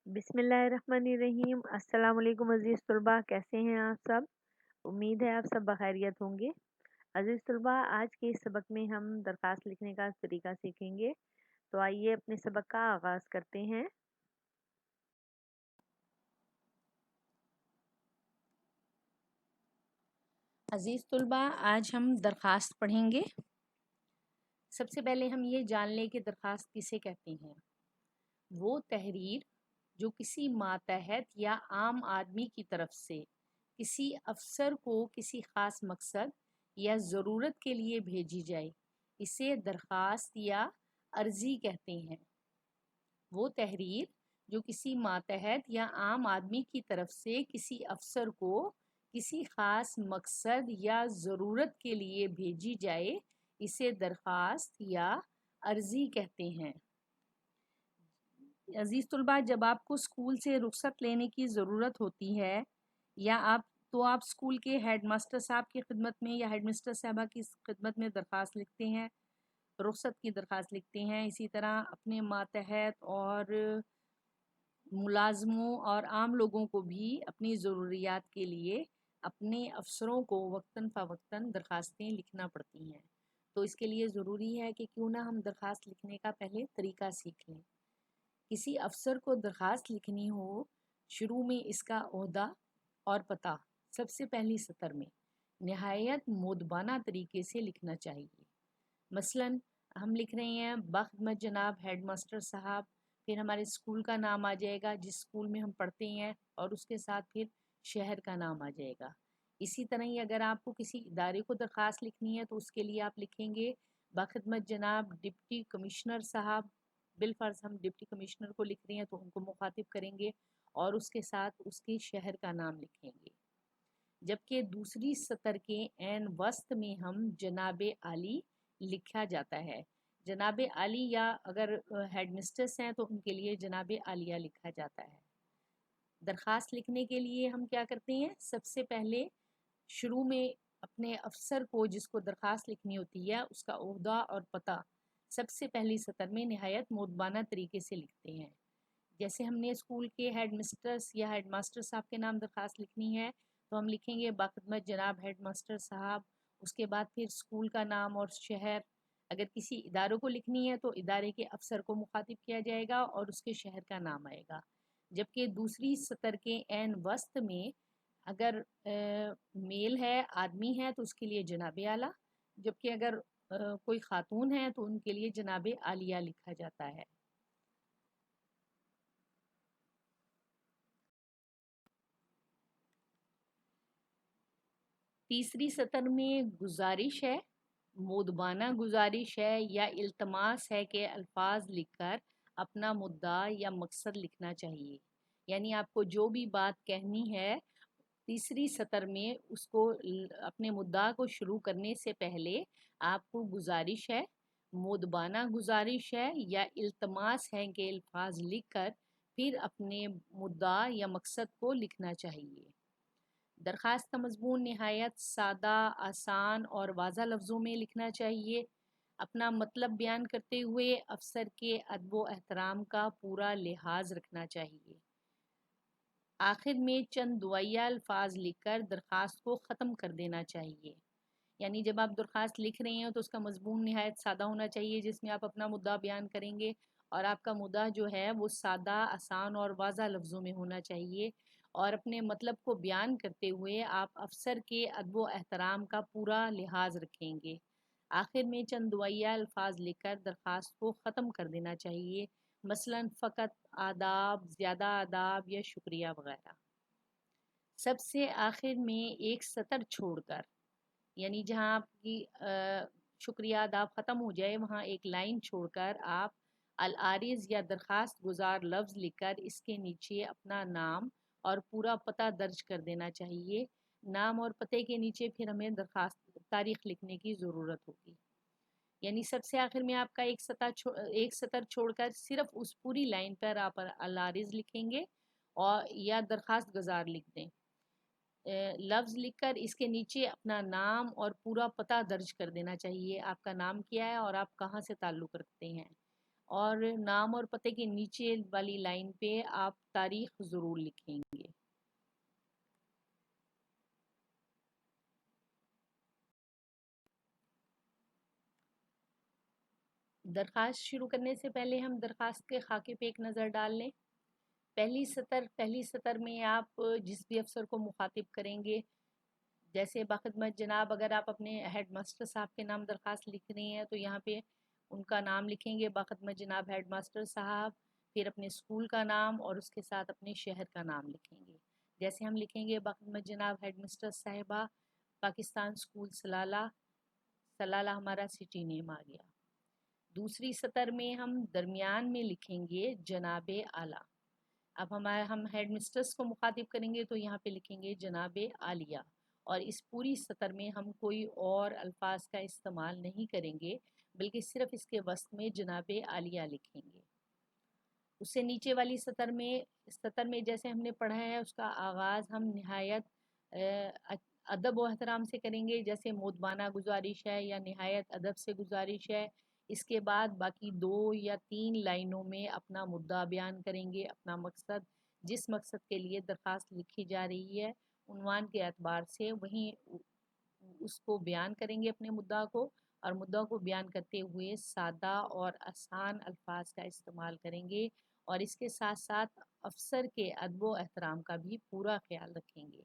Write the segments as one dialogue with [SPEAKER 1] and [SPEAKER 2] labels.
[SPEAKER 1] बिस्मिल्लाहिर्रहमानिर्रहीम। अस्सलाम वालेकुम अज़ीज़ तलबा, कैसे हैं आप सब? उम्मीद है आप सब बखैरियत होंगे। अज़ीज़ तलबा, आज के इस सबक में हम दरख्वास्त लिखने का तरीका सीखेंगे। तो आइए अपने सबक का आगाज़ करते हैं।
[SPEAKER 2] अज़ीज़ तुलबा, आज हम दरख्वास्त पढ़ेंगे। सबसे पहले हम ये जान लें कि दरख्वास्त किसे कहते हैं। वो तहरीर जो किसी मातहत या आम आदमी की तरफ से किसी अफसर को किसी ख़ास मकसद या ज़रूरत के लिए भेजी जाए, इसे दरख्वास्त या अर्ज़ी कहते हैं। वो तहरीर जो किसी मातहत या आम आदमी की तरफ से किसी अफसर को किसी ख़ास मकसद या ज़रूरत के लिए भेजी जाए, इसे दरख्वास्त या अर्ज़ी कहते हैं। अज़ीज़ तलबा, जब आपको स्कूल से रुख़सत लेने की ज़रूरत होती है या आप स्कूल के हेड मास्टर साहब की खिदमत में या हेड मिस्टर साहबा की खिदमत में दरख्वास्त लिखते हैं, रुख़सत की दरख्वास्त लिखते हैं। इसी तरह अपने मातहत और मुलाज़मों और आम लोगों को भी अपनी ज़रूरियात के लिए अपने अफसरों को वक्तन फ़वक्तन दरख्वास्तें लिखना पड़ती हैं। तो इसके लिए ज़रूरी है कि क्यों ना हम दरख्वास्त लिखने का पहले तरीका सीख लें। किसी अफसर को दरख्वास्त लिखनी हो, शुरू में इसका ओहदा और पता सबसे पहली सतर में नहायत मोदबाना तरीके से लिखना चाहिए। मसलन हम लिख रहे हैं बख़्त जनाब हेड मास्टर साहब, फिर हमारे स्कूल का नाम आ जाएगा जिस स्कूल में हम पढ़ते हैं, और उसके साथ फिर शहर का नाम आ जाएगा। इसी तरह ही अगर आपको किसी इदारे को दरख्वास्त लिखनी है तो उसके लिए आप लिखेंगे बख़िदमत जनाब डिप्टी कमिश्नर साहब। बिलफ़र्ज़ हम डिप्टी कमिश्नर को लिख रहे हैं तो उनको मुखातिब करेंगे और उसके साथ उसके शहर का नाम लिखेंगे। जबकि दूसरी सतर के ऐन वस्त में हम जनाब आली लिखा जाता है। जनाब आली या अगर हेड मिस्ट्रेस हैं तो उनके लिए जनाब आलिया लिखा जाता है। दरख्वास्त लिखने के लिए हम क्या करते हैं, सबसे पहले शुरू में अपने अफसर को जिसको दरख्वास्त लिखनी होती है उसका ओहदा और पता सबसे पहली सतर में नहायत मोदबाना तरीके से लिखते हैं। जैसे हमने स्कूल के हेड मिस्ट्रेस या हेड मास्टर साहब के नाम दरख्वास्त लिखनी है तो हम लिखेंगे बाखिदमत जनाब हेड मास्टर साहब। उसके बाद फिर स्कूल का नाम और शहर। अगर किसी इदारों को लिखनी है तो इदारे के अफसर को मुखातिब किया जाएगा और उसके शहर का नाम आएगा। जबकि दूसरी सतर के ऐन वस्त में अगर मेल है, आदमी है, तो उसके लिए जनाब आला, जबकि अगर कोई खातून है तो उनके लिए जनाब आलिया लिखा जाता है। तीसरी सतर में गुजारिश है, मोदबाना गुजारिश है या इल्तमास है कि अल्फाज लिखकर अपना मुद्दा या मकसद लिखना चाहिए। यानी आपको जो भी बात कहनी है तीसरी सतर में उसको अपने मुद्दा को शुरू करने से पहले आपको गुजारिश है, मोदबाना गुजारिश है या इल्तमास है कि अल्फाज लिखकर फिर अपने मुद्दा या मकसद को लिखना चाहिए। दरख्वास्त का मज़मून नहायत सादा, आसान और वाज़ा लफ्ज़ों में लिखना चाहिए। अपना मतलब बयान करते हुए अफसर के अदब व एहतराम का पूरा लिहाज रखना चाहिए। आखिर में चंद दुआया अल्फाज लिखकर दरख्वास्त को ख़त्म कर देना चाहिए। यानी जब आप दरख्वास्त लिख रहे हैं तो उसका मज़मून नहायत सादा होना चाहिए जिसमें आप अपना मुद्दा बयान करेंगे, और आपका मुद्दा जो है वो सादा, आसान और वाज़ा लफ्ज़ों में होना चाहिए। और अपने मतलब को बयान करते हुए आप अफसर के अदब व एहतराम का पूरा लिहाज रखेंगे। आखिर में चंद दुआया अल्फाज लिखकर दरख्वास्त को ख़त्म कर देना चाहिए, मसलन फ़कत आदाब, ज़्यादा आदाब या शुक्रिया वगैरह। सबसे आखिर में एक सतर छोड़कर, यानी जहाँ आपकी शुक्रिया अदा ख़त्म हो जाए वहाँ एक लाइन छोड़कर आप अल आरिज़ या दरख्वास्त गुजार लफ्ज़ लिखकर इसके नीचे अपना नाम और पूरा पता दर्ज कर देना चाहिए। नाम और पते के नीचे फिर हमें दरख्वास्त तारीख़ लिखने की ज़रूरत होगी। यानी सबसे आखिर में आपका एक सतर छोड़कर सिर्फ उस पूरी लाइन पर आप अल आरिज़ लिखेंगे और या दरख्वास्त गुजार लिख दें। लफ्ज़ लिखकर इसके नीचे अपना नाम और पूरा पता दर्ज कर देना चाहिए। आपका नाम क्या है और आप कहाँ से ताल्लुक़ रखते हैं, اور نام اور پتے کے نیچے والی لائن پہ آپ تاریخ ضرور لکھیں گے۔ درخواست شروع کرنے سے پہلے ہم درخواست کے خاکے پہ ایک نظر ڈال لیں۔ پہلی سطر میں آپ جس بھی افسر کو مخاطب کریں گے، جیسے باخدمت جناب، اگر آپ اپنے ہیڈ ماسٹر صاحب کے نام درخواست لکھ رہی ہیں تو یہاں پہ ان کا نام لکھیں گے، باخدمت جناب ہیڈ ماسٹر صاحب، پھر اپنے اسکول کا نام اور اس کے ساتھ اپنے شہر کا نام لکھیں گے۔ جیسے ہم لکھیں گے باخدمت جناب ہیڈ ماسٹر صاحبہ، پاکستان اسکول سلالہ، سلالہ ہمارا سٹی نیم آ گیا۔ دوسری سطر میں ہم درمیان میں لکھیں گے جناب اعلیٰ۔ اب ہم ہیڈ مسٹرس کو مخاطب کریں گے تو یہاں پہ لکھیں گے جناب عالیہ، اور اس پوری سطر میں ہم کوئی اور الفاظ کا استعمال نہیں کریں گے، بلکہ صرف اس کے وسط میں جناب عالیہ لکھیں گے۔ اس سے نیچے والی سطر میں جیسے ہم نے پڑھا ہے، اس کا آغاز ہم نہایت ادب و احترام سے کریں گے، جیسے مودبانہ گزارش ہے یا نہایت ادب سے گزارش ہے۔ اس کے بعد باقی 2 یا 3 لائنوں میں اپنا مدعا بیان کریں گے، اپنا مقصد، جس مقصد کے لیے درخواست لکھی جا رہی ہے عنوان کے اعتبار سے وہیں اس کو بیان کریں گے اپنے مدعا کو، اور مدعا کو بیان کرتے ہوئے سادہ اور آسان الفاظ کا استعمال کریں گے، اور اس کے ساتھ ساتھ افسر کے ادب و احترام کا بھی پورا خیال رکھیں گے۔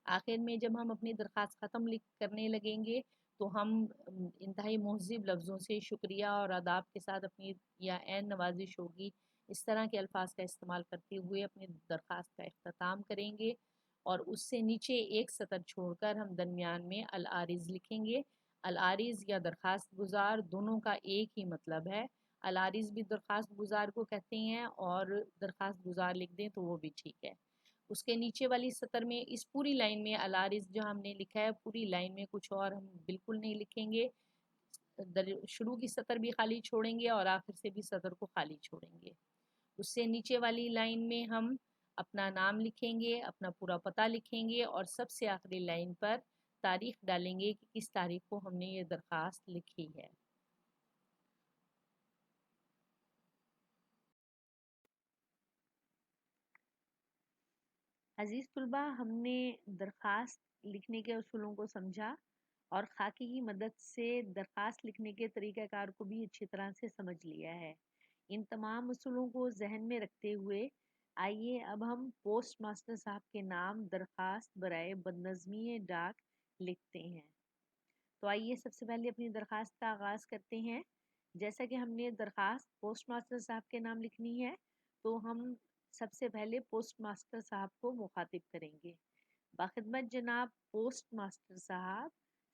[SPEAKER 2] آخر میں جب ہم اپنی درخواست ختم کرنے لگیں گے تو ہم انتہائی مہذب لفظوں سے شکریہ اور آداب کے ساتھ اپنی یا عین نوازش ہوگی، اس طرح کے الفاظ کا استعمال کرتے ہوئے اپنی درخواست کا اختتام کریں گے، اور اس سے نیچے ایک سطر چھوڑ کر ہم درمیان میں العارض لکھیں گے۔ العارض یا درخواست گزار دونوں کا ایک ہی مطلب ہے، العارض بھی درخواست گزار کو کہتے ہیں اور درخواست گزار لکھ دیں تو وہ بھی ٹھیک ہے۔ اس کے نیچے والی سطر میں اس پوری لائن میں العارض جو ہم نے لکھا ہے، پوری لائن میں کچھ اور ہم بالکل نہیں لکھیں گے، شروع کی سطر بھی خالی چھوڑیں گے اور آخر سے بھی سطر کو خالی چھوڑیں گے۔ اس سے نیچے والی لائن میں ہم اپنا نام لکھیں گے، اپنا پورا پتہ لکھیں گے، اور سب سے آخری لائن پر تاریخ ڈالیں گے کہ کس تاریخ کو ہم نے یہ درخواست لکھی ہے۔
[SPEAKER 1] عزیز طلبہ، ہم نے درخواست لکھنے کے اصولوں کو سمجھا اور خاکے کی مدد سے درخواست لکھنے کے طریقہ کار کو بھی اچھی طرح سے سمجھ لیا ہے۔ ان تمام اصولوں کو ذہن میں رکھتے ہوئے آئیے اب ہم پوسٹ ماسٹر صاحب کے نام درخواست برائے بدنظمی ڈاک لکھتے ہیں۔ تو آئیے سب سے پہلے اپنی درخواست کا آغاز کرتے ہیں۔ جیسا کہ ہم نے درخواست پوسٹ ماسٹر صاحب کے نام لکھنی ہے تو ہم سب سے پہلے پوسٹ ماسٹر صاحب کو مخاطب کریں گے۔ باخدمت جناب پوسٹ ماسٹر صاحب،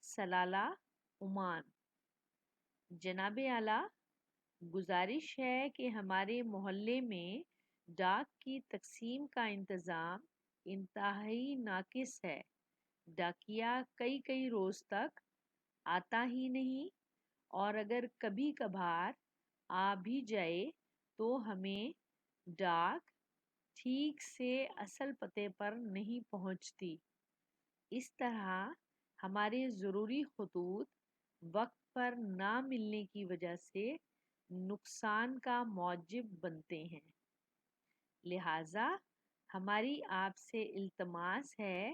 [SPEAKER 1] سلالہ، عمان۔ جناب اعلیٰ، گزارش ہے کہ ہمارے محلے میں ڈاک کی تقسیم کا انتظام انتہائی ناقص ہے۔ ڈاکیا کئی روز تک آتا ہی نہیں، اور اگر کبھی کبھار آ بھی جائے تو ہمیں ڈاک ٹھیک سے اصل پتے پر نہیں پہنچتی۔ اس طرح ہمارے ضروری خطوط وقت پر نہ ملنے کی وجہ سے نقصان کا موجب بنتے ہیں۔ لہٰذا ہماری آپ سے التماس ہے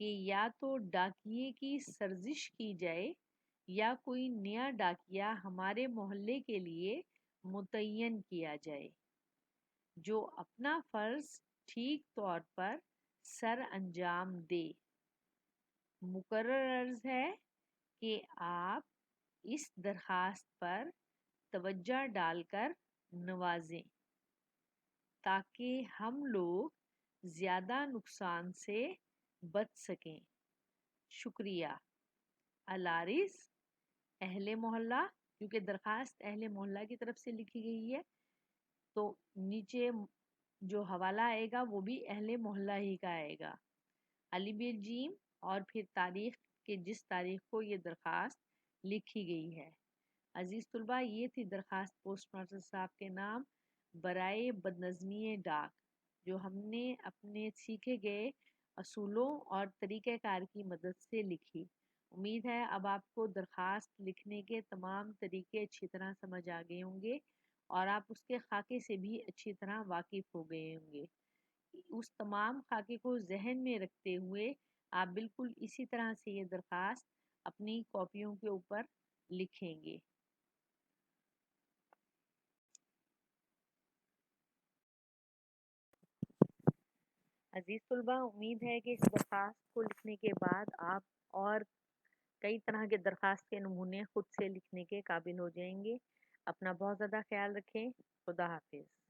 [SPEAKER 1] کہ یا تو ڈاکیے کی سرزش کی جائے یا کوئی نیا ڈاکیا ہمارے محلے کے لیے متعین کیا جائے جو اپنا فرض ٹھیک طور پر سر انجام دے۔ مقرر عرض ہے کہ آپ اس درخواست پر توجہ ڈال کر نوازیں تاکہ ہم لوگ زیادہ نقصان سے بچ سکیں۔ شکریہ۔ العارض، اہل محلہ، کیونکہ درخواست اہل محلہ کی طرف سے لکھی گئی ہے تو نیچے جو حوالہ آئے گا وہ بھی اہل محلہ ہی کا آئے گا۔ علی بیر جیم، اور پھر تاریخ کہ جس تاریخ کو یہ درخواست لکھی گئی ہے۔ عزیز طلبہ، یہ تھی درخواست پوسٹ ماسٹر صاحب کے نام برائے بدنظمی ڈاک، جو ہم نے اپنے سیکھے گئے اصولوں اور طریقہ کار کی مدد سے لکھی۔ امید ہے اب آپ کو درخواست لکھنے کے تمام طریقے اچھی طرح سمجھ آ گئے ہوں گے اور آپ اس کے خاکے سے بھی اچھی طرح واقف ہو گئے ہوں گے۔ اس تمام خاکے کو ذہن میں رکھتے ہوئے آپ بالکل اسی طرح سے یہ درخواست اپنی کاپیوں کے اوپر لکھیں گے۔ عزیز طلبہ، امید ہے کہ اس درخواست کو لکھنے کے بعد آپ اور کئی طرح کے درخواست کے نمونے خود سے لکھنے کے قابل ہو جائیں گے۔ اپنا بہت زیادہ خیال رکھیں۔ خدا حافظ۔